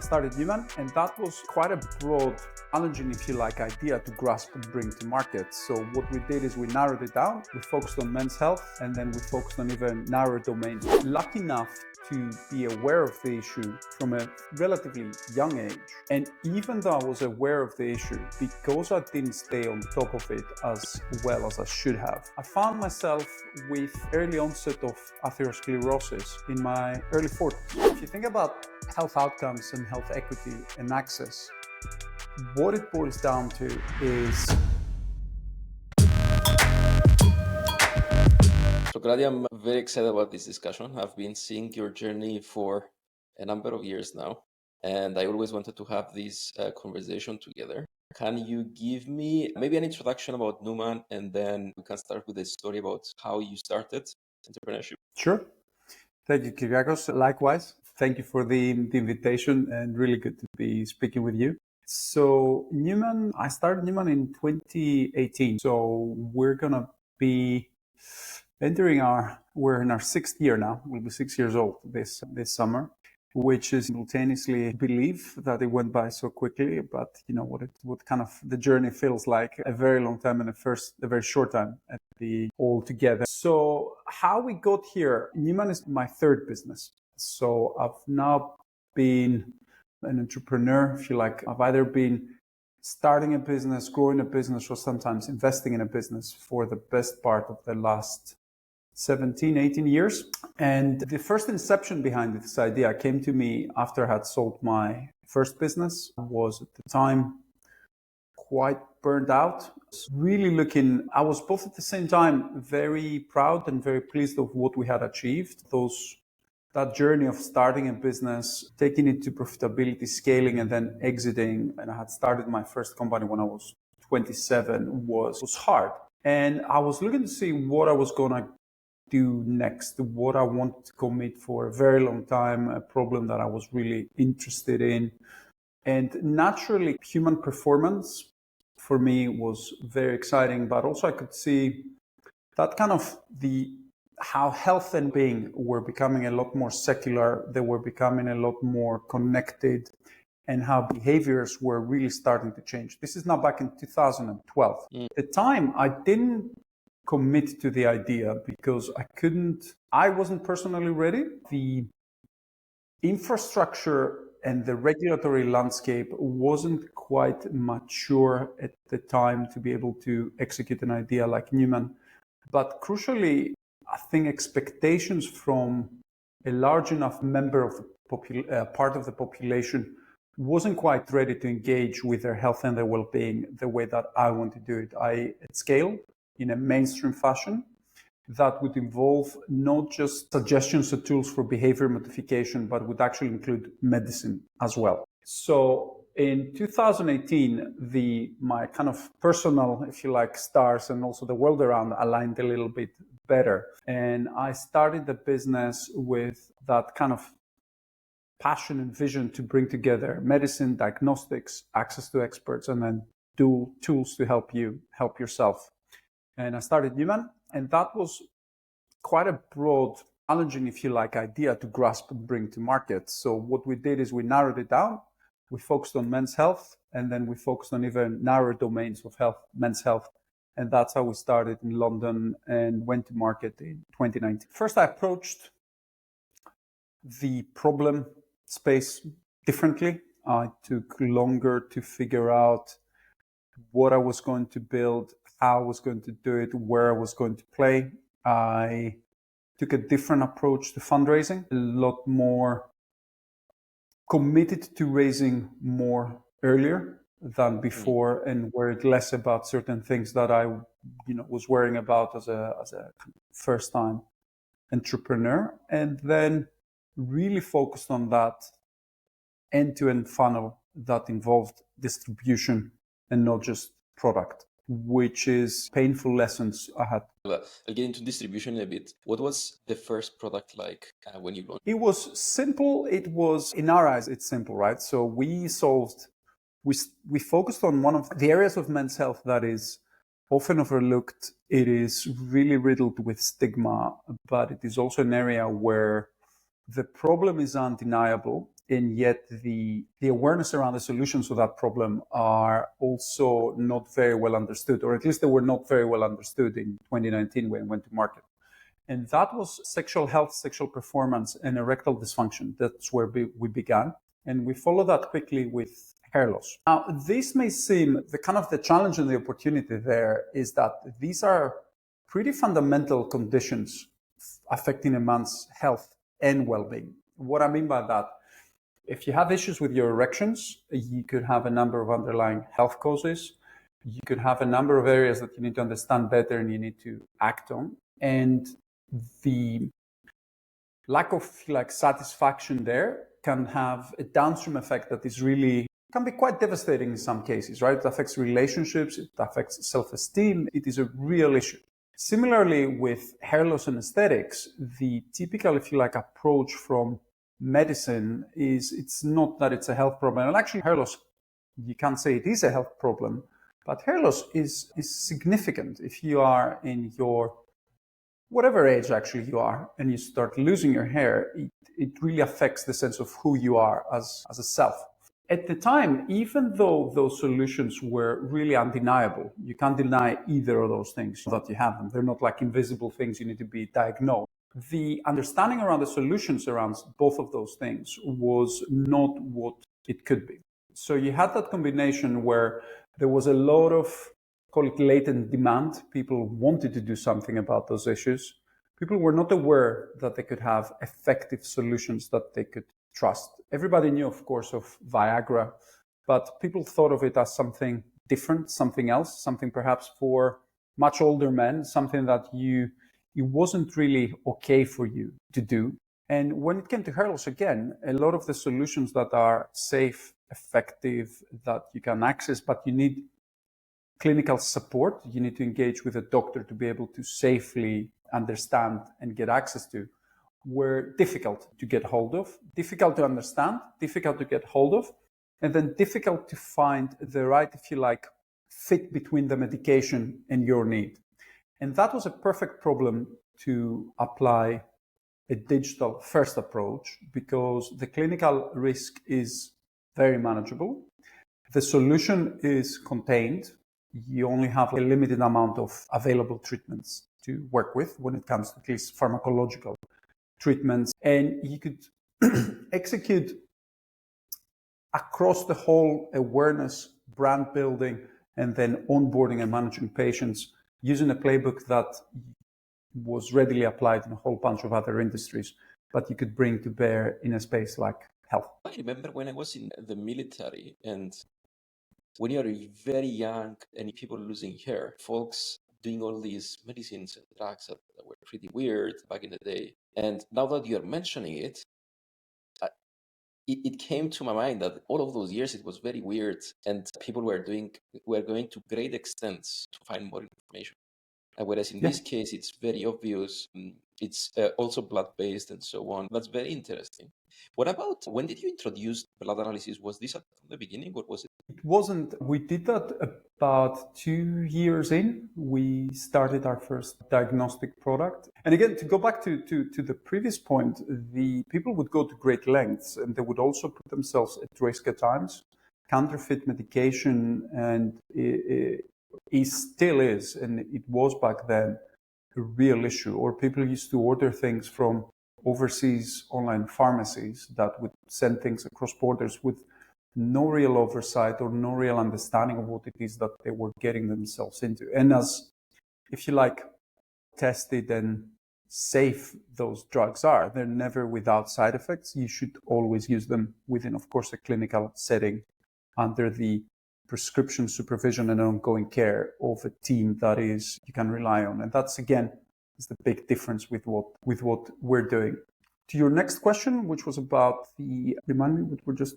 started Numan, and that was quite a broad, challenging, if you like, idea to grasp and bring to market. So what we did is we narrowed it down. We focused on men's health, and then we focused on even narrower domains. Lucky enough to be aware of the issue from a relatively young age. And even though I was aware of the issue, because I didn't stay on top of it as well as I should have, I found myself with early onset of atherosclerosis in my early 40s. If you think about health outcomes and health equity and access, what it boils down to is Sokratis, I'm very excited about this discussion. I've been seeing your journey for a number of years now, and I always wanted to have this conversation together. Can you give me maybe an introduction about Numan, and then we can start with a story about how you started entrepreneurship? Sure. Thank you, Kyriakos. Likewise, thank you for the invitation, and really good to be speaking with you. So Numan, I started Numan in 2018. So we're gonna be we're in our 6th year now. We'll be 6 years old this summer, which is simultaneously believe that it went by so quickly, but you know what kind of the journey feels like a very long time and a very short time at the all together. So how we got here, Numan is my 3rd business. So I've now been an entrepreneur, if you like. I've either been starting a business, growing a business, or sometimes investing in a business for the best part of the last 17, 18 years. And the first inception behind this idea came to me after I had sold my first business. I was at the time quite burned out. I was both at the same time very proud and very pleased of what we had achieved. That journey of starting a business, taking it to profitability, scaling, and then exiting. And I had started my first company when I was 27 was hard. And I was looking to see what I was going to do next, what I wanted to commit for a very long time, a problem that I was really interested in. And naturally, human performance for me was very exciting, but also I could see that kind of how health and being were becoming a lot more secular, they were becoming a lot more connected, and how behaviors were really starting to change. This is now back in 2012. At the time, I didn't commit to the idea because I wasn't personally ready. The infrastructure and the regulatory landscape wasn't quite mature at the time to be able to execute an idea like Numan. But crucially, I think expectations from a large enough member of the part of the population wasn't quite ready to engage with their health and their well-being the way that I want to do it. At scale, in a mainstream fashion, that would involve not just suggestions or tools for behavior modification, but would actually include medicine as well. So in 2018, my kind of personal, if you like, stars and also the world around aligned a little bit better. And I started the business with that kind of passion and vision to bring together medicine, diagnostics, access to experts, and then do tools to help you help yourself. And I started Numan, and that was quite a broad, challenging, if you like, idea to grasp and bring to market. So what we did is we narrowed it down. We focused on men's health, and then we focused on even narrower domains of health, men's health. And that's how we started in London and went to market in 2019. First, I approached the problem space differently. I took longer to figure out what I was going to build, how I was going to do it, where I was going to play. I took a different approach to fundraising, a lot more committed to raising more earlier than before, and worried less about certain things that I, was worrying about as a first-time entrepreneur, and then really focused on that end-to-end funnel that involved distribution and not just product, which is painful lessons I had. I'll get into distribution in a bit. What was the first product like when you launched? It was simple. It was, in our eyes, it's simple, right? So we focused on one of the areas of men's health that is often overlooked. It is really riddled with stigma, but it is also an area where the problem is undeniable and yet the awareness around the solutions to that problem are also not very well understood, or at least they were not very well understood in 2019 when it went to market. And that was sexual health, sexual performance, and erectile dysfunction. That's where we began. And we followed that quickly with hair loss. Now, this may seem the challenge and the opportunity there is that these are pretty fundamental conditions affecting a man's health and well-being. What I mean by that, if you have issues with your erections, you could have a number of underlying health causes. You could have a number of areas that you need to understand better and you need to act on. And the lack of satisfaction there can have a downstream effect that is really can be quite devastating in some cases, right? It affects relationships, it affects self-esteem. It is a real issue. Similarly, with hair loss and aesthetics, the typical, approach from medicine is it's not that it's a health problem. And actually, hair loss, you can't say it is a health problem, but hair loss is significant. If you are in your whatever age actually you are and you start losing your hair, it really affects the sense of who you are as a self. At the time, even though those solutions were really undeniable, you can't deny either of those things that you have them. They're not like invisible things you need to be diagnosed. The understanding around the solutions around both of those things was not what it could be. So you had that combination where there was a lot of, call it latent demand. People wanted to do something about those issues. People were not aware that they could have effective solutions that they could trust. Everybody knew, of course, of Viagra, but people thought of it as something different, something else, something perhaps for much older men, something that it wasn't really okay for you to do. And when it came to hair loss, again, a lot of the solutions that are safe, effective, that you can access, but you need clinical support, you need to engage with a doctor to be able to safely understand and get access to, were difficult to get hold of, difficult to understand, difficult to get hold of, and then difficult to find the right, fit between the medication and your need. And that was a perfect problem to apply a digital first approach because the clinical risk is very manageable. The solution is contained. You only have a limited amount of available treatments to work with when it comes to at least pharmacological treatments. And you could execute across the whole awareness, brand building, and then onboarding and managing patients using a playbook that was readily applied in a whole bunch of other industries, but you could bring to bear in a space like health. I remember when I was in the military, and when you're very young and people losing hair, folks doing all these medicines and drugs that were pretty weird back in the day. And now that you're mentioning it, it came to my mind that all of those years it was very weird, and people were going to great extents to find more information. Whereas in this case, it's very obvious. It's also blood-based and so on. That's very interesting. What about, when did you introduce blood analysis? Was this at the beginning or was it? It wasn't. We did that about 2 years in. We started our first diagnostic product. And again, to go back to the previous point, the people would go to great lengths and they would also put themselves at risk at times. Counterfeit medication, and it still is, and it was back then, a real issue. Or people used to order things from overseas online pharmacies that would send things across borders with no real oversight or no real understanding of what it is that they were getting themselves into. And as, if you like, tested and safe those drugs are, they're never without side effects. You should always use them within, of course, a clinical setting under the prescription supervision and ongoing care of a team that is you can rely on. And that's, again, is the big difference with what we're doing. To your next question, which was about remind me what we're just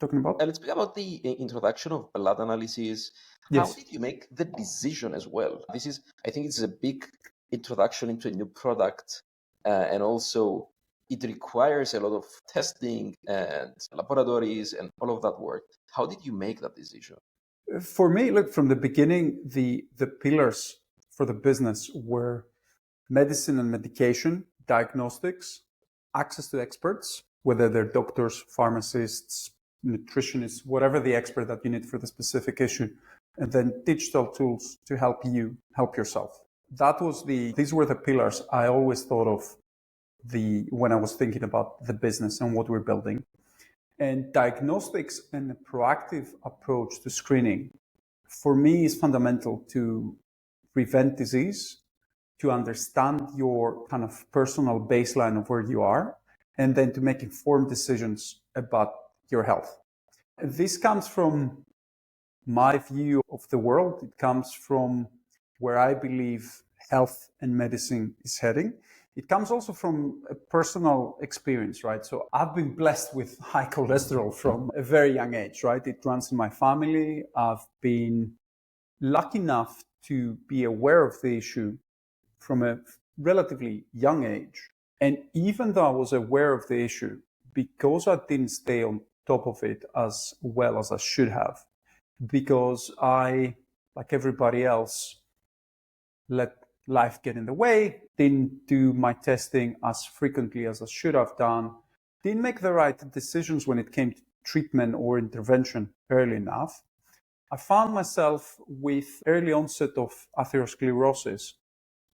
talking about? Let's speak about the introduction of blood analysis. Yes. How did you make the decision as well? I think it's a big introduction into a new product, and also it requires a lot of testing and laboratories and all of that work. How did you make that decision? For me, look, from the beginning, the pillars for the business were medicine and medication, diagnostics, access to experts, whether they're doctors, pharmacists, nutritionists, whatever the expert that you need for the specific issue, and then digital tools to help you help yourself. These were the pillars I always thought of when I was thinking about the business and what we're building. And diagnostics and a proactive approach to screening, for me, is fundamental to prevent disease, to understand your kind of personal baseline of where you are, and then to make informed decisions about your health. This comes from my view of the world. It comes from where I believe health and medicine is heading. It comes also from a personal experience, right? So I've been blessed with high cholesterol from a very young age, right? It runs in my family. I've been lucky enough to be aware of the issue from a relatively young age. And even though I was aware of the issue, because I didn't stay on top of it as well as I should have, because I, like everybody else, let life get in the way, didn't do my testing as frequently as I should have done, didn't make the right decisions when it came to treatment or intervention early enough, I found myself with early onset of atherosclerosis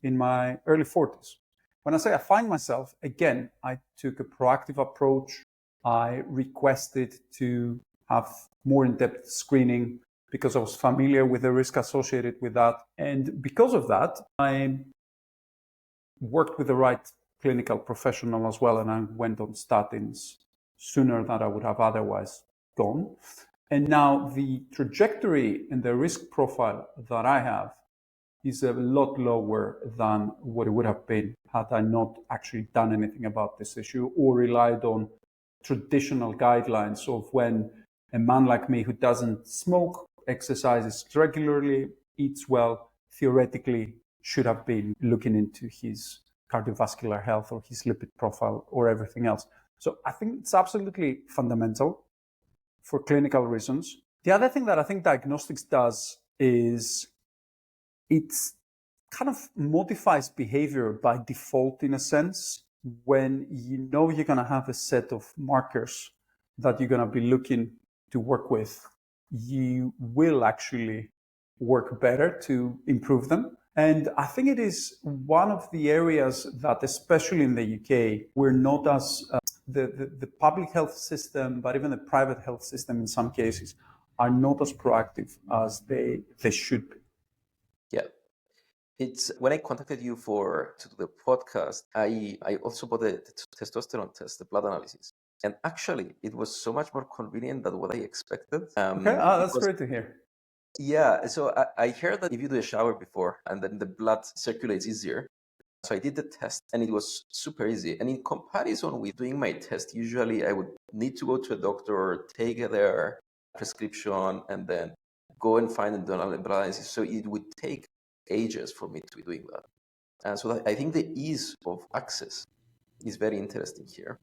in my early 40s. When I say I find myself, again, I took a proactive approach. I requested to have more in-depth screening because I was familiar with the risk associated with that. And because of that, I worked with the right clinical professional as well, and I went on statins sooner than I would have otherwise gone. And now the trajectory and the risk profile that I have is a lot lower than what it would have been had I not actually done anything about this issue or relied on traditional guidelines of when a man like me who doesn't smoke, exercises regularly, eats well, theoretically should have been looking into his cardiovascular health or his lipid profile or everything else. So I think it's absolutely fundamental for clinical reasons. The other thing that I think diagnostics does is it kind of modifies behavior by default, in a sense. When you know you're going to have a set of markers that you're going to be looking to work with, you will actually work better to improve them. And I think it is one of the areas that, especially in the UK, we're not as the public health system, but even the private health system in some cases, are not as proactive as they should be. Yeah. It's when I contacted you to do the podcast, I also bought the testosterone test, the blood analysis. And actually, it was so much more convenient than what I expected. Okay, that's great to hear. Yeah, so I heard that if you do a shower before and then the blood circulates easier. So I did the test and it was super easy. And in comparison with doing my test, usually I would need to go to a doctor, take their prescription, and then go and find the blood analysis. So it would take ages for me to be doing that. And so I think the ease of access is very interesting here.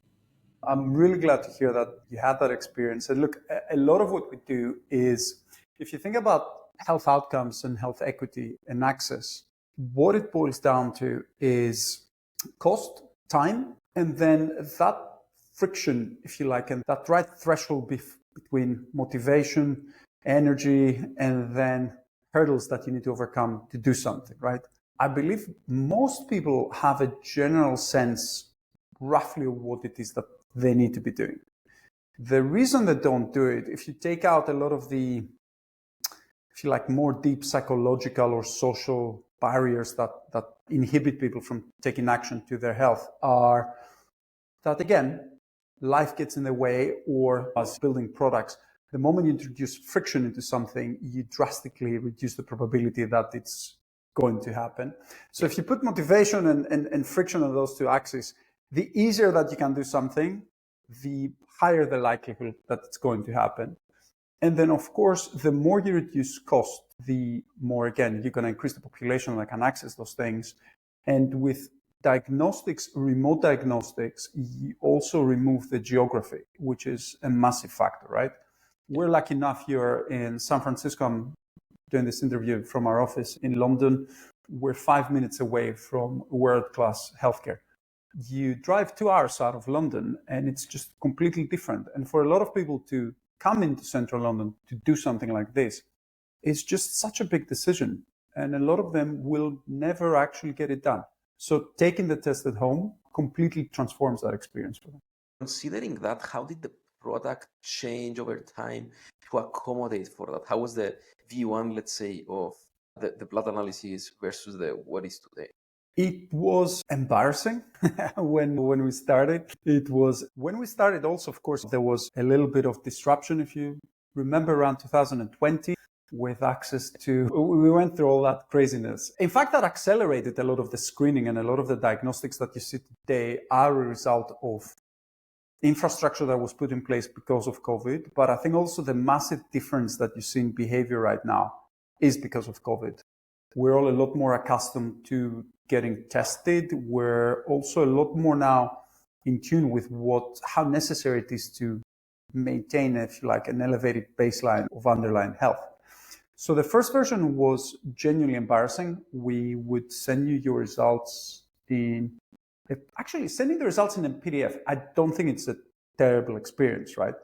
I'm really glad to hear that you had that experience. And look, a lot of what we do is, if you think about health outcomes and health equity and access, what it boils down to is cost, time, and then that friction, if you like, and that right threshold between motivation, energy, and then hurdles that you need to overcome to do something, right? I believe most people have a general sense roughly of what it is that they need to be doing. The reason they don't do it, if you take out a lot of the, if you like, more deep psychological or social barriers that inhibit people from taking action to their health, are that, again, life gets in the way, or as building products, the moment you introduce friction into something, you drastically reduce the probability that it's going to happen. So if you put motivation and friction on those two axes, the easier that you can do something, the higher the likelihood that it's going to happen. And then, of course, the more you reduce cost, the more, again, you're going to increase the population that can access those things. And with diagnostics, remote diagnostics, you also remove the geography, which is a massive factor, right? We're lucky enough here in San Francisco. I'm doing this interview from our office in London. We're 5 minutes away from world-class healthcare. You drive 2 hours out of London and it's just completely different. And for a lot of people to come into central London to do something like this, it's just such a big decision. And a lot of them will never actually get it done. So taking the test at home completely transforms that experience for them. Considering that, how did the product change over time to accommodate for that? How was the V1, let's say, of the blood analysis versus the what is today? It was embarrassing when we started. It was when we started also, of course, there was a little bit of disruption. If you remember around 2020 with access to, we went through all that craziness. In fact, that accelerated a lot of the screening, and a lot of the diagnostics that you see today are a result of infrastructure that was put in place because of COVID. But I think also the massive difference that you see in behavior right now is because of COVID. We're all a lot more accustomed to getting tested. We're also a lot more now in tune with how necessary it is to maintain, if you like, an elevated baseline of underlying health. So the first version was genuinely embarrassing. We would send you your results actually sending the results in a PDF. I don't think it's a terrible experience, right?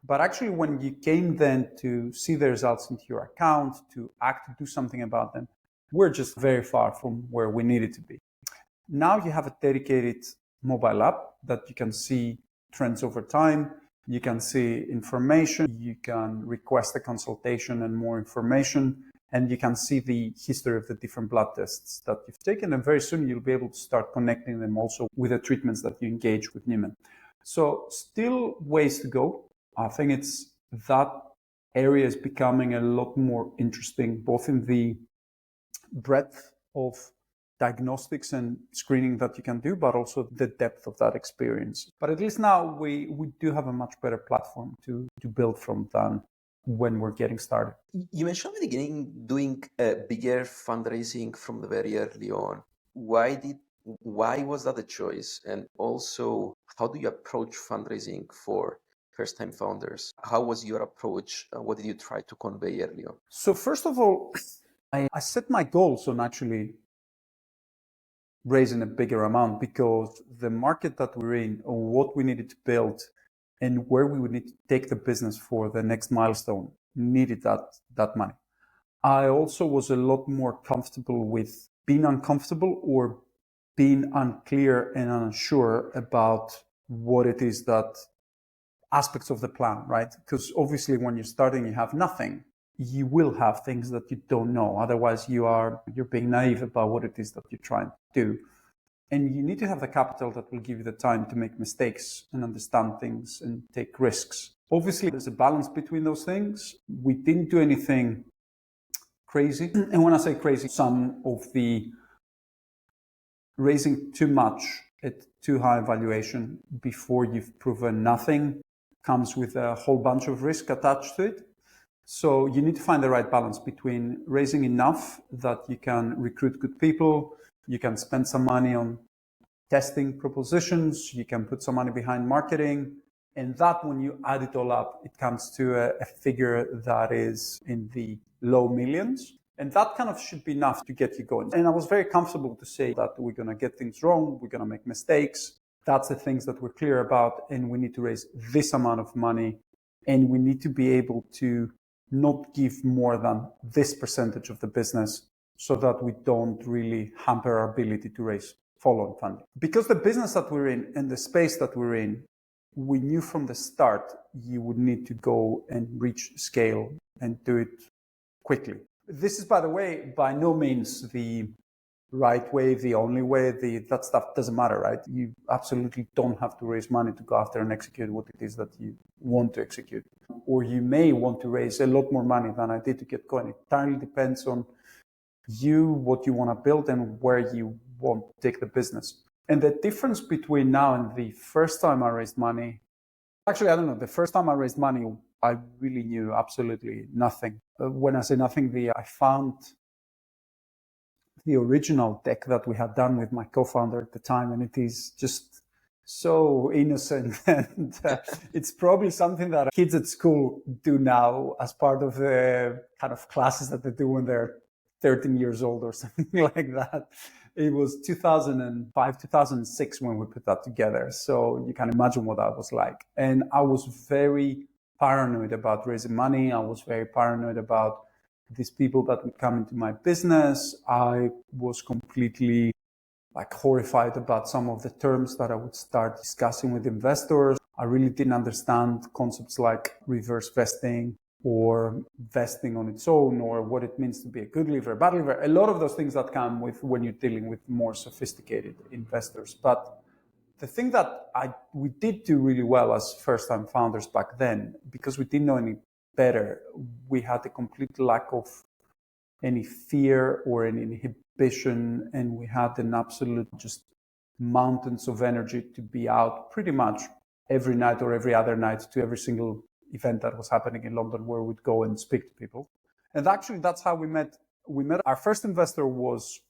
But actually, when you came then to see the results into your account, to do something about them, we're just very far from where we needed to be. Now you have a dedicated mobile app that you can see trends over time. You can see information. You can request a consultation and more information. And you can see the history of the different blood tests that you've taken. And very soon you'll be able to start connecting them also with the treatments that you engage with Numan. So still ways to go. I think it's that area is becoming a lot more interesting, both in the breadth of diagnostics and screening that you can do, but also the depth of that experience. But at least now we do have a much better platform to build from than when we're getting started. You mentioned at the beginning doing bigger fundraising from the very early on. Why was that a choice? And also, how do you approach fundraising for first-time founders? How was your approach? What did you try to convey early on? So first of all, I set my goals on actually raising a bigger amount, because the market that we're in, or what we needed to build and where we would need to take the business for the next milestone, needed that money. I also was a lot more comfortable with being uncomfortable or being unclear and unsure about what it is that aspects of the plan, right? Because obviously when you're starting, you have nothing. You will have things that you don't know. Otherwise, you're being naive about what it is that you're trying to do. And you need to have the capital that will give you the time to make mistakes and understand things and take risks. Obviously, there's a balance between those things. We didn't do anything crazy. And when I say crazy, some of the raising too much at too high valuation before you've proven nothing comes with a whole bunch of risk attached to it. So you need to find the right balance between raising enough that you can recruit good people, you can spend some money on testing propositions, you can put some money behind marketing, and that when you add it all up, it comes to a figure that is in the low millions. And that kind of should be enough to get you going. And I was very comfortable to say that we're going to get things wrong, we're going to make mistakes. That's the things that we're clear about, and we need to raise this amount of money, and we need to be able to not give more than this percentage of the business so that we don't really hamper our ability to raise follow-on funding. Because the business that we're in and the space that we're in, we knew from the start you would need to go and reach scale and do it quickly. This is, by the way, by no means the right way, the only way. That stuff doesn't matter, right? You absolutely don't have to raise money to go after and execute what it is that you want to execute. Or you may want to raise a lot more money than I did to get going. It entirely depends on you, what you want to build, and where you want to take the business. And the difference between now and the first time I raised money, actually, I don't know, the first time I raised money, I really knew absolutely nothing. When I say nothing, I found the original deck that we had done with my co-founder at the time, and it is just so innocent. And it's probably something that kids at school do now as part of the kind of classes that they do when they're 13 years old or something like that. It was 2005, 2006 when we put that together. So you can imagine what that was like. And I was very paranoid about raising money. I was very paranoid about these people that would come into my business. I was completely horrified about some of the terms that I would start discussing with investors. I really didn't understand concepts like reverse vesting or vesting on its own, or what it means to be a good liver, a bad liver. A lot of those things that come with when you're dealing with more sophisticated investors. But the thing that we did do really well as first-time founders back then, because we didn't know any better, we had a complete lack of any fear or any inhibition, and we had an absolute just mountains of energy to be out pretty much every night or every other night to every single event that was happening in London where we'd go and speak to people. And actually, that's how we met. Our first investor was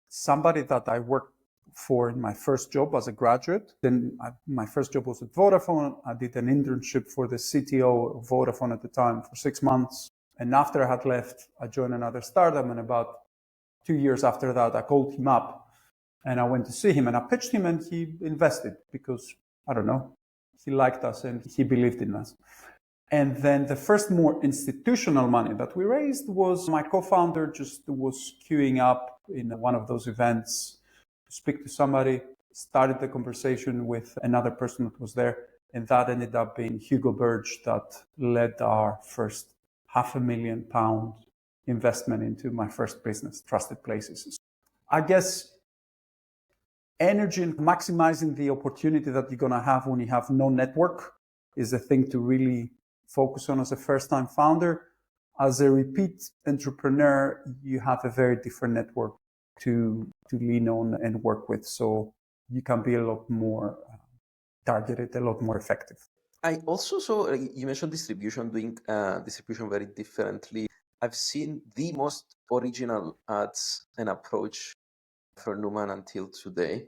somebody that I worked for in my first job as a graduate. Then my first job was at Vodafone. I did an internship for the CTO of Vodafone at the time for 6 months. And after I had left, I joined another startup. And about 2 years after that, I called him up and I went to see him and I pitched him and he invested because, I don't know, he liked us and he believed in us. And then the first more institutional money that we raised was my co-founder just was queuing up in one of those events to speak to somebody, started the conversation with another person that was there. And that ended up being Hugo Burge that led our first £500,000 investment into my first business, Trusted Places. I guess energy and maximizing the opportunity that you're going to have when you have no network is a thing to really focus on as a first-time founder. As a repeat entrepreneur, you have a very different network to lean on and work with. So you can be a lot more targeted, a lot more effective. I also saw, you mentioned distribution, doing distribution very differently. I've seen the most original ads and approach for Numan until today.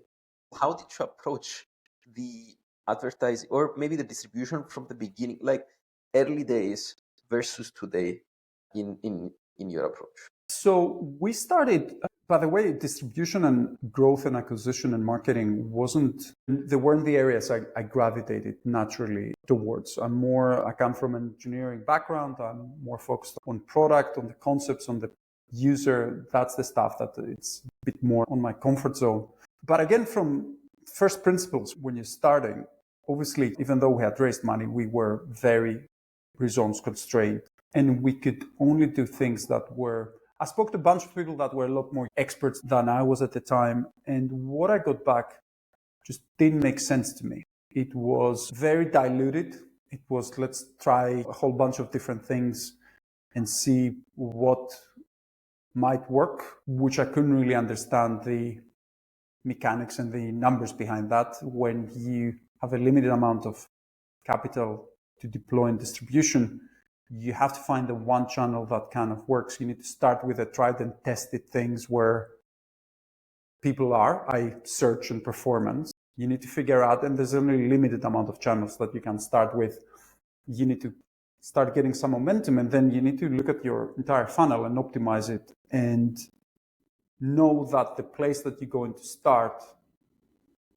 How did you approach the advertising or maybe the distribution from the beginning, like early days versus today in your approach? So we started, by the way, distribution and growth and acquisition and marketing they weren't the areas I gravitated naturally towards. I come from an engineering background. I'm more focused on product, on the concepts, on the user. That's the stuff that it's a bit more on my comfort zone. But again, from first principles, when you're starting, obviously, even though we had raised money, we were very results constrained. And we could only do things that were... I spoke to a bunch of people that were a lot more experts than I was at the time. And what I got back just didn't make sense to me. It was very diluted. It was, let's try a whole bunch of different things and see what might work, which I couldn't really understand the mechanics and the numbers behind that. When you have a limited amount of capital to deploy in distribution, you have to find the one channel that kind of works. You need to start with a tried and tested things where people are, search and performance. You need to figure out, and there's only a limited amount of channels that you can start with. You need to start getting some momentum, and then you need to look at your entire funnel and optimize it and know that the place that you're going to start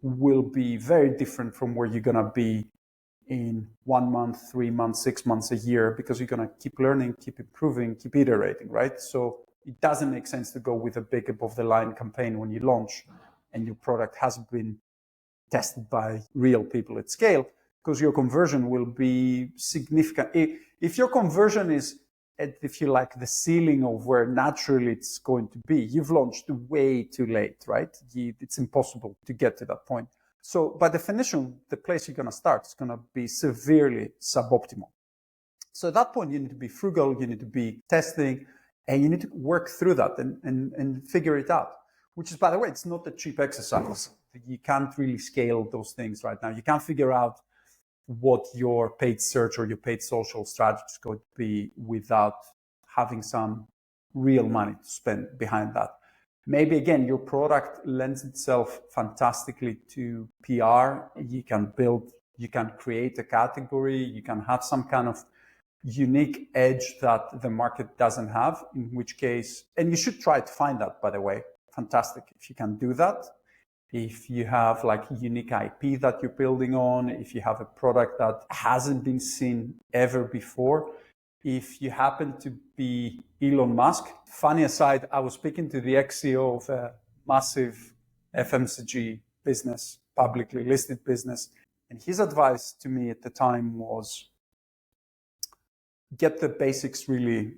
will be very different from where you're going to be in 1 month, 3 months, 6 months, a year, because you're going to keep learning, keep improving, keep iterating, right? So it doesn't make sense to go with a big above the line campaign when you launch and your product hasn't been tested by real people at scale, because your conversion will be significant. If your conversion is at, if you like, the ceiling of where naturally it's going to be, you've launched way too late, right? It's impossible to get to that point. So by definition, the place you're going to start is going to be severely suboptimal. So at that point, you need to be frugal, you need to be testing, and you need to work through that and figure it out, which is, by the way, it's not a cheap exercise. You can't really scale those things right now. You can't figure out what your paid search or your paid social strategy is going to be without having some real money to spend behind that. Maybe, again, your product lends itself fantastically to PR. You can create a category. You can have some kind of unique edge that the market doesn't have, in which case, and you should try to find that, by the way. Fantastic if you can do that. If you have like unique IP that you're building on, if you have a product that hasn't been seen ever before, if you happen to be Elon Musk. Funny aside, I was speaking to the ex-CEO of a massive FMCG business, publicly listed business, and his advice to me at the time was get the basics really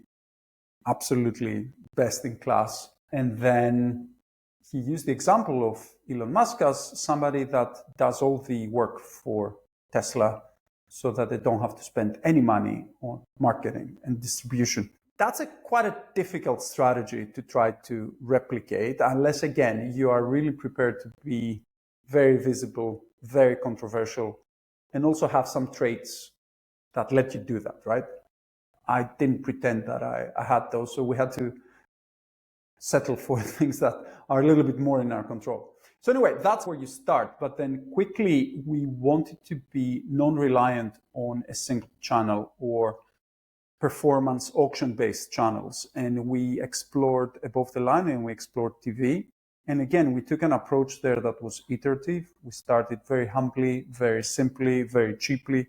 absolutely best in class. And then he used the example of Elon Musk as somebody that does all the work for Tesla so that they don't have to spend any money on marketing and distribution. That's quite a difficult strategy to try to replicate, unless, again, you are really prepared to be very visible, very controversial, and also have some traits that let you do that, right? I didn't pretend that I had those, so we had to settle for things that are a little bit more in our control. So anyway, that's where you start. But then quickly, we wanted to be non-reliant on a single channel or performance auction-based channels. And we explored above the line and we explored TV. And again, we took an approach there that was iterative. We started very humbly, very simply, very cheaply.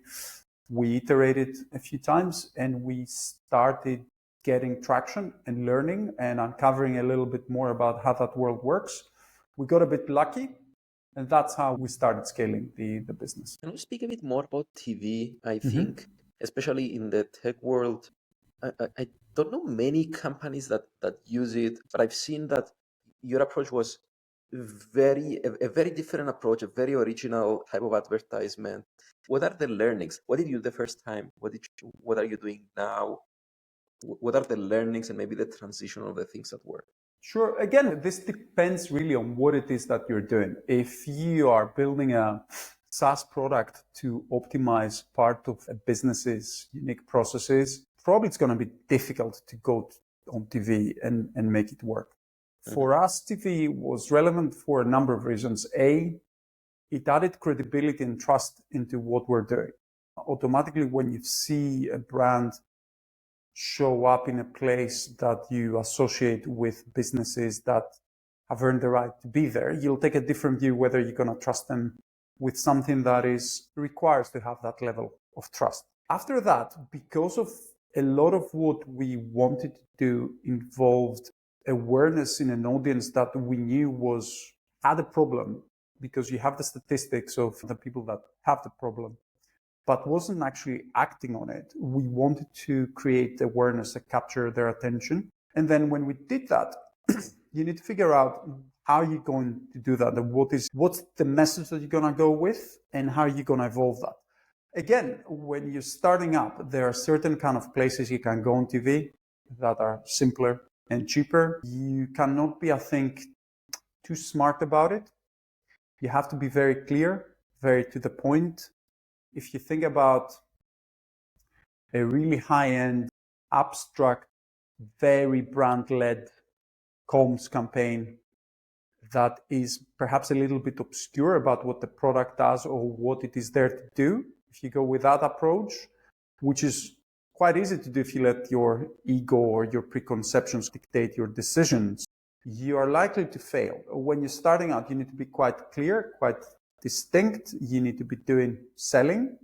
We iterated a few times and we started getting traction and learning and uncovering a little bit more about how that world works. We got a bit lucky, and that's how we started scaling the business. Can we speak a bit more about TV? I think, especially in the tech world, I don't know many companies that use it, but I've seen that your approach was a very different approach, a very original type of advertisement. What are the learnings? What did you do the first time? What are you doing now? What are the learnings and maybe the transition of the things that work? Sure. Again, this depends really on what it is that you're doing. If you are building a SaaS product to optimize part of a business's unique processes, probably it's going to be difficult to go on TV and make it work. For us, TV was relevant for a number of reasons. A, it added credibility and trust into what we're doing. Automatically, when you see a brand show up in a place that you associate with businesses that have earned the right to be there, you'll take a different view whether you're going to trust them with something that requires to have that level of trust. After that, because of a lot of what we wanted to do involved awareness in an audience that we knew had a problem, because you have the statistics of the people that have the problem, but wasn't actually acting on it. We wanted to create awareness that capture their attention. And then when we did that, you need to figure out how you're going to do that and what's the message that you're going to go with and how you're going to evolve that. Again, when you're starting up, there are certain kind of places you can go on TV that are simpler and cheaper. You cannot be, I think, too smart about it. You have to be very clear, very to the point. If you think about a really high-end, abstract, very brand-led comms campaign that is perhaps a little bit obscure about what the product does or what it is there to do, if you go with that approach, which is quite easy to do if you let your ego or your preconceptions dictate your decisions, you are likely to fail. When you're starting out, you need to be quite clear, quite distinct. You need to be doing selling,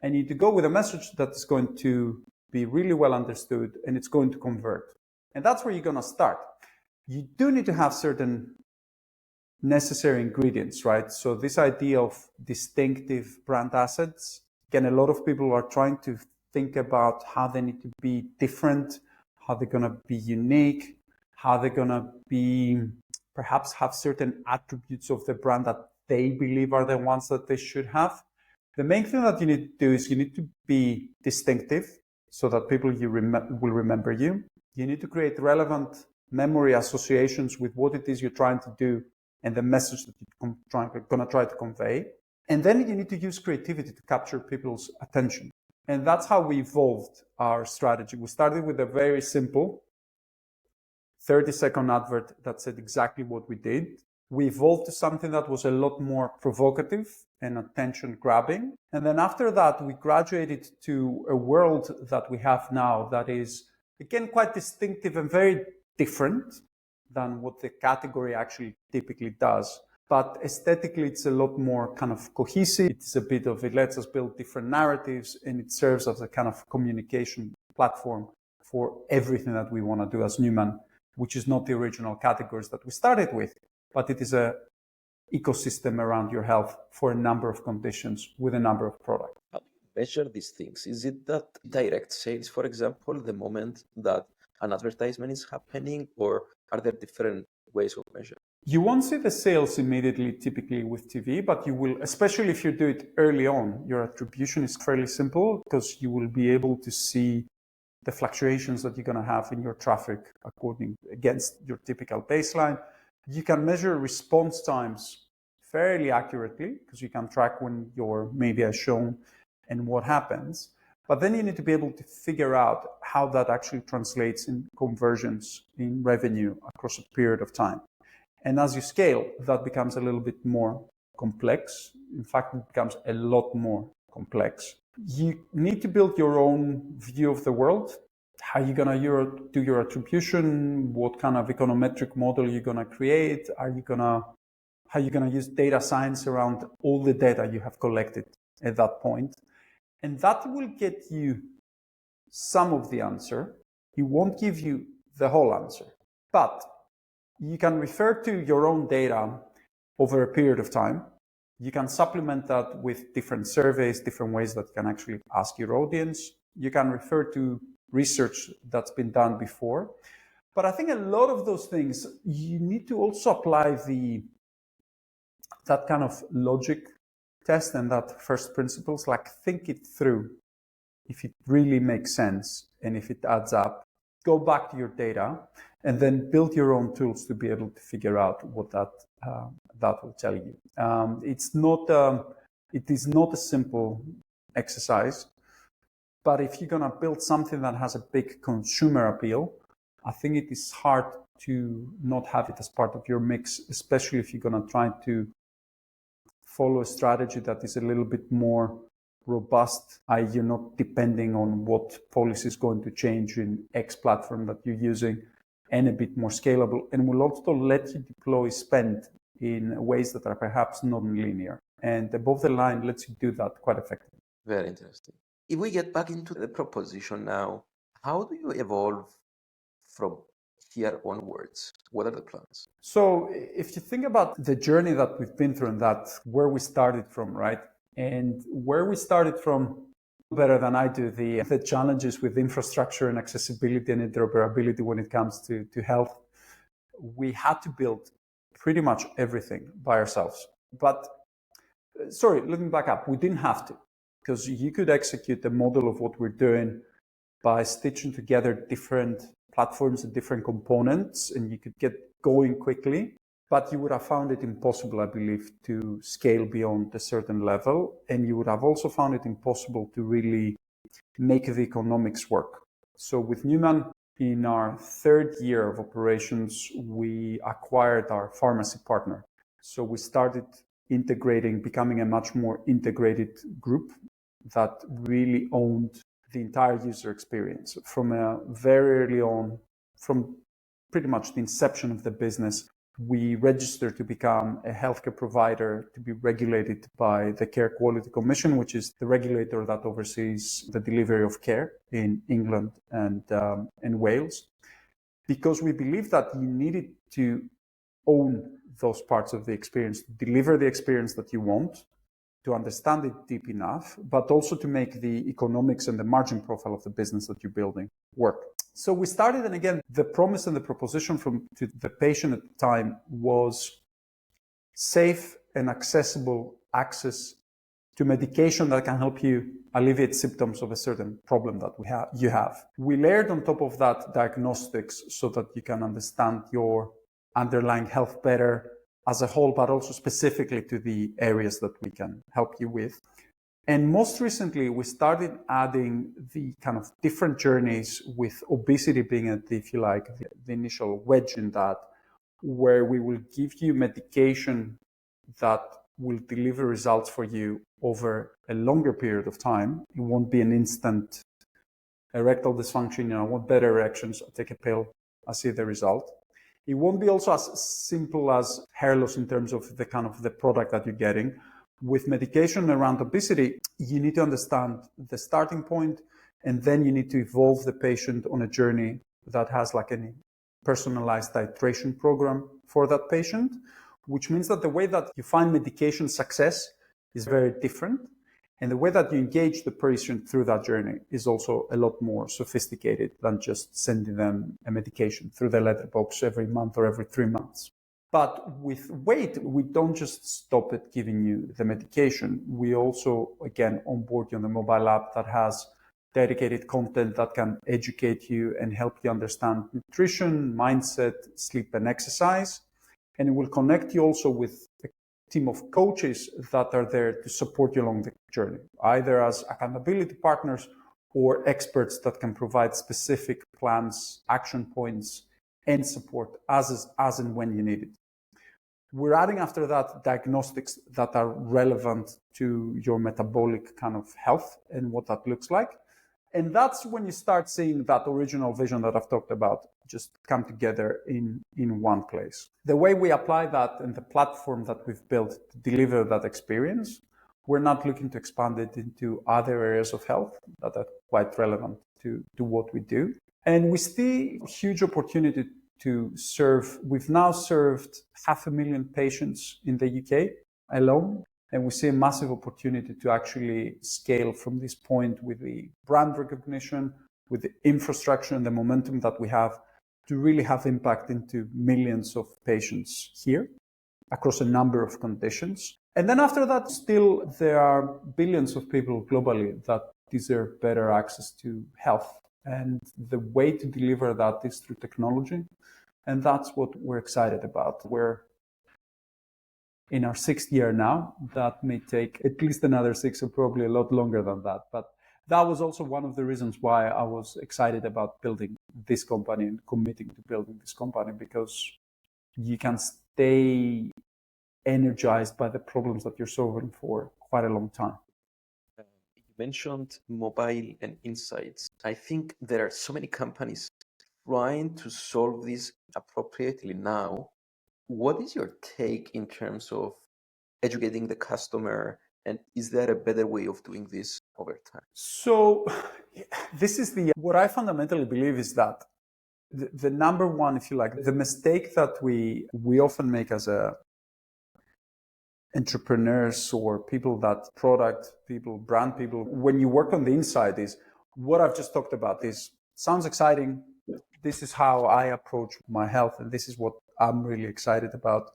and you need to go with a message that is going to be really well understood and it's going to convert. And that's where you're going to start. You do need to have certain necessary ingredients, right? So this idea of distinctive brand assets, again, a lot of people are trying to think about how they need to be different, how they're going to be unique, how they're going to be, perhaps have certain attributes of the brand that they believe are the ones that they should have. The main thing that you need to do is you need to be distinctive so that people will remember you. You need to create relevant memory associations with what it is you're trying to do and the message that you're going to try to convey. And then you need to use creativity to capture people's attention. And that's how we evolved our strategy. We started with a very simple 30-second advert that said exactly what we did. We evolved to something that was a lot more provocative and attention grabbing. And then after that, we graduated to a world that we have now that is, again, quite distinctive and very different than what the category actually typically does. But aesthetically, it's a lot more kind of cohesive. It's a bit of, it lets us build different narratives, and it serves as a kind of communication platform for everything that we want to do as Numan, which is not the original categories that we started with, but it is a ecosystem around your health for a number of conditions with a number of products. How do you measure these things? Is it that direct sales, for example, the moment that an advertisement is happening, or are there different ways of measuring? You won't see the sales immediately, typically with TV, but you will, especially if you do it early on, your attribution is fairly simple because you will be able to see the fluctuations that you're going to have in your traffic according against your typical baseline. You can measure response times fairly accurately because you can track when your media is shown and what happens. But then you need to be able to figure out how that actually translates in conversions in revenue across a period of time. And as you scale, that becomes a little bit more complex. In fact, it becomes a lot more complex. You need to build your own view of the world. How are you going to do your attribution? What kind of econometric model you're going to create? How are you going to use data science around all the data you have collected at that point? And that will get you some of the answer. It won't give you the whole answer, but you can refer to your own data over a period of time. You can supplement that with different surveys, different ways that you can actually ask your audience. You can refer to research that's been done before. But I think a lot of those things, you need to also apply that kind of logic test and that first principles, like think it through. If it really makes sense and if it adds up, go back to your data and then build your own tools to be able to figure out what that will tell you. It is not a simple exercise, but if you're going to build something that has a big consumer appeal, I think it is hard to not have it as part of your mix, especially if you're going to try to follow a strategy that is a little bit more robust, i.e. you're not depending on what policy is going to change in X platform that you're using, and a bit more scalable, and will also let you deploy spend in ways that are perhaps non-linear. And above the line lets you do that quite effectively. Very interesting. If we get back into the proposition now, how do you evolve from here onwards? What are the plans? So if you think about the journey that we've been through and that where we started from, right? And where we started from, better than I do, the challenges with infrastructure and accessibility and interoperability when it comes to health. We had to build pretty much everything by ourselves. But sorry, let me back up. We didn't have to, because you could execute the model of what we're doing by stitching together different platforms and different components, and you could get going quickly. But you would have found it impossible, I believe, to scale beyond a certain level. And you would have also found it impossible to really make the economics work. So with Numan, in our third year of operations, we acquired our pharmacy partner. So we started integrating, becoming a much more integrated group that really owned the entire user experience from very early on, from pretty much the inception of the business. We registered to become a healthcare provider to be regulated by the Care Quality Commission, which is the regulator that oversees the delivery of care in England and Wales, because we believe that you needed to own those parts of the experience, deliver the experience that you want, to understand it deep enough, but also to make the economics and the margin profile of the business that you're building work. So we started, and again, the promise and the proposition to the patient at the time was safe and accessible access to medication that can help you alleviate symptoms of a certain problem that you have. We layered on top of that diagnostics so that you can understand your underlying health better as a whole, but also specifically to the areas that we can help you with. And most recently, we started adding the kind of different journeys, with obesity being, if you like, the initial wedge in that. where we will give you medication that will deliver results for you over a longer period of time. It won't be an instant erectile dysfunction, I want better erections, I take a pill, I see the result. It won't be also as simple as hair loss in terms of the kind of the product that you're getting. With medication around obesity, you need to understand the starting point, and then you need to evolve the patient on a journey that has like a personalized titration program for that patient, which means that the way that you find medication success is very different. And the way that you engage the patient through that journey is also a lot more sophisticated than just sending them a medication through the letterbox every month or every 3 months. But with weight, we don't just stop at giving you the medication. We also, again, onboard you on the mobile app that has dedicated content that can educate you and help you understand nutrition, mindset, sleep, and exercise. And it will connect you also with a team of coaches that are there to support you along the journey, either as accountability partners or experts that can provide specific plans, action points, and support as and when you need it. We're adding after that diagnostics that are relevant to your metabolic kind of health and what that looks like. And that's when you start seeing that original vision that I've talked about just come together in one place. The way we apply that and the platform that we've built to deliver that experience, we're not looking to expand it into other areas of health that are quite relevant to what we do. And we see a huge opportunity to serve. We've now served 500,000 patients in the UK alone. And we see a massive opportunity to actually scale from this point with the brand recognition, with the infrastructure and the momentum that we have to really have impact into millions of patients here across a number of conditions. And then after that, still there are billions of people globally that deserve better access to health. And the way to deliver that is through technology. And that's what we're excited about. We're in our 6th year now. That may take at least another 6 or probably a lot longer than that. But that was also one of the reasons why I was excited about building this company and committing to building this company, because you can stay energized by the problems that you're solving for quite a long time. You mentioned mobile and insights. I think there are so many companies trying to solve this appropriately now. What is your take in terms of educating the customer, and is there a better way of doing this over time? So this is what I fundamentally believe is that the number one, if you like, the mistake that we often make as entrepreneurs or people that product people, brand people, when you work on the inside, is what I've just talked about. This sounds exciting. This is how I approach my health, and this is what I'm really excited about.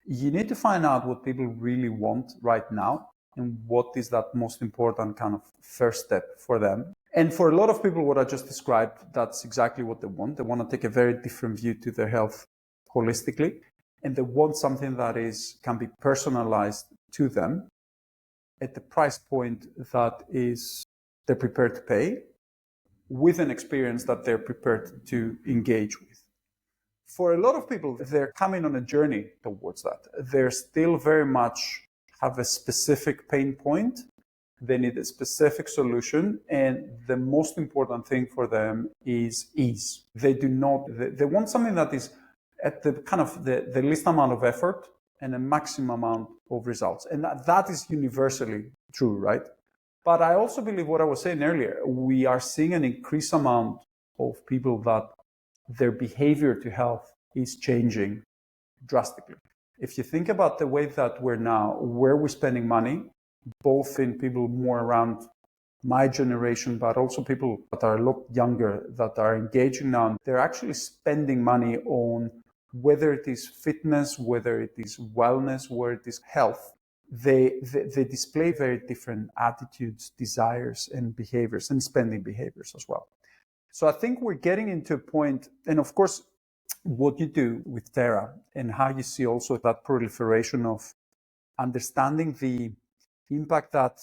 You need to find out what people really want right now and what is that most important kind of first step for them. And for a lot of people, what I just described, that's exactly what they want. They want to take a very different view to their health holistically, and they want something that can be personalized to them at the price point that is they're prepared to pay, with an experience that they're prepared to engage with. For a lot of people, they're coming on a journey towards that. They're still very much have a specific pain point. They need a specific solution. And the most important thing for them is ease. They want something that is at the kind of the least amount of effort and a maximum amount of results. And that is universally true, right? But I also believe what I was saying earlier, we are seeing an increased amount of people that their behavior to health is changing drastically. If you think about the way that where we're spending money, both in people more around my generation, but also people that are a lot younger that are engaging now, they're actually spending money on whether it is fitness, whether it is wellness, whether it is health. They display very different attitudes, desires, and behaviors, and spending behaviors as well. So I think we're getting into a point, and of course, what you do with Terra and how you see also that proliferation of understanding the impact that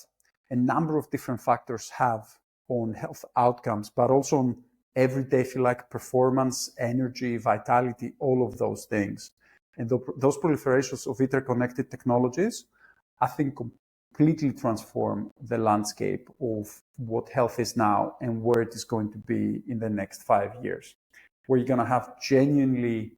a number of different factors have on health outcomes, but also on every day feel like performance, energy, vitality, all of those things. And those proliferations of interconnected technologies, I think, completely transform the landscape of what health is now and where it is going to be in the next 5 years, where you're going to have genuinely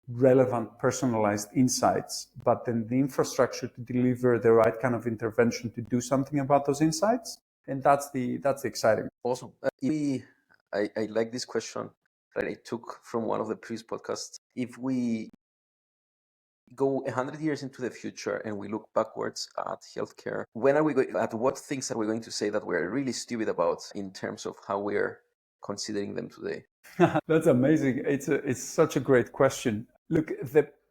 relevant, personalized insights, but then the infrastructure to deliver the right kind of intervention to do something about those insights. And that's the exciting. Awesome. I like this question that I took from one of the previous podcasts. If we go 100 years into the future and we look backwards at healthcare, when are we going? At what things are we going to say that we're really stupid about in terms of how we're considering them today? That's amazing. It's such a great question. Look,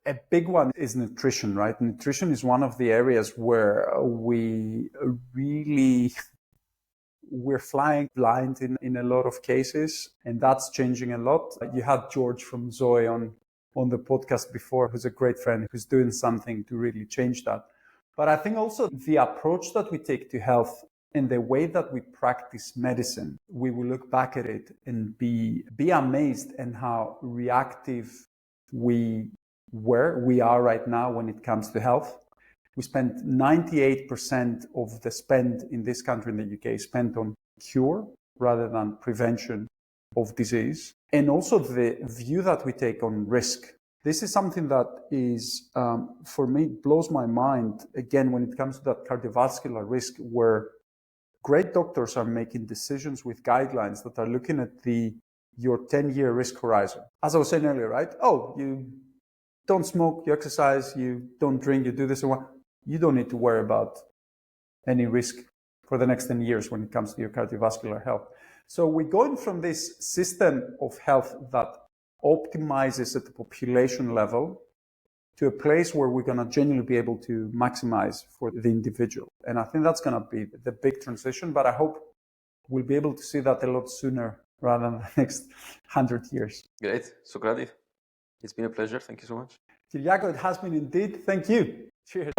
a big one is nutrition, right? Nutrition is one of the areas where we're flying blind in a lot of cases, and that's changing a lot. You had George from Zoe on the podcast before, who's a great friend, who's doing something to really change that. But I think also the approach that we take to health and the way that we practice medicine, we will look back at it and be amazed at how reactive we are right now when it comes to health. We spent 98% of the spend in this country, in the UK, spent on cure rather than prevention of disease. And also the view that we take on risk. This is something that is, for me, blows my mind, again, when it comes to that cardiovascular risk, where great doctors are making decisions with guidelines that are looking at your 10-year risk horizon. As I was saying earlier, right? Oh, you don't smoke, you exercise, you don't drink, you do this and what. You don't need to worry about any risk for the next 10 years when it comes to your cardiovascular health. So we're going from this system of health that optimizes at the population level to a place where we're going to genuinely be able to maximize for the individual. And I think that's going to be the big transition, but I hope we'll be able to see that a lot sooner rather than the next 100 years. Great. Sokratis, it's been a pleasure. Thank you so much. Kyriako, it has been indeed. Thank you. Cheers.